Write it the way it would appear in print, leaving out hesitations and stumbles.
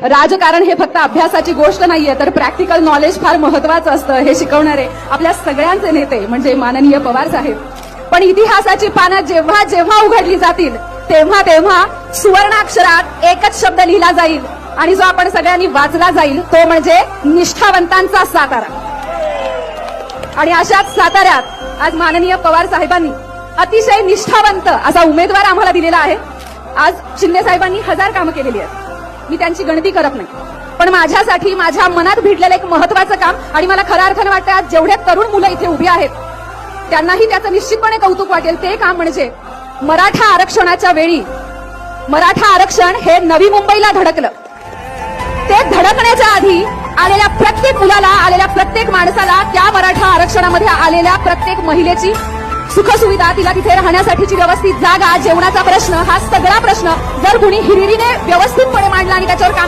राजकारण हे फक्त अभ्यासाची गोष्ट नाहीये, तर प्रॅक्टिकल नॉलेज फार महत्वाचं असतं हे शिकवणारे आपल्या सगळ्यांचे नेते म्हणजे माननीय पवार साहेब. पण इतिहासाची पानं जेव्हा जेव्हा उघडली जातील तेव्हा तेव्हा सुवर्णाक्षरात एकच शब्द लिहिला जाईल आणि जो आपण सगळ्यांनी वाचला जाईल तो म्हणजे निष्ठावंतांचा सातारा. आणि अशाच साताऱ्यात आज माननीय पवार साहेबांनी अतिशय निष्ठावंत असा उमेदवार आम्हाला दिलेला आहे. आज शिंदे साहेबांनी 1000 कामं केलेली आहेत, मी त्यांची गणती करत नाही, पण माझ्यासाठी माझ्या मनात भिडलेलं एक महत्वाचं काम आणि मला खऱ्या अर्थानं वाटतं आज जेवढे तरुण मुलं इथे उभी आहेत त्यांनाही त्याचं निश्चितपणे कौतुक वाटेल ते काम म्हणजे मराठा आरक्षणाच्या वेळी मराठा आरक्षण हे नवी मुंबईला धडकलं. ते धडकण्याच्या आधी आलेल्या प्रत्येक मुलाला, आलेल्या प्रत्येक माणसाला, त्या मराठा आरक्षणामध्ये आलेल्या प्रत्येक महिलेची सुखसुविधा, तिला तिथे राहण्यासाठीची व्यवस्थित जागा, जेवणाचा प्रश्न, हा सगळा प्रश्न जर कुणी हिरिरीने व्यवस्थितपणे मांडला आणि त्याच्यावर काम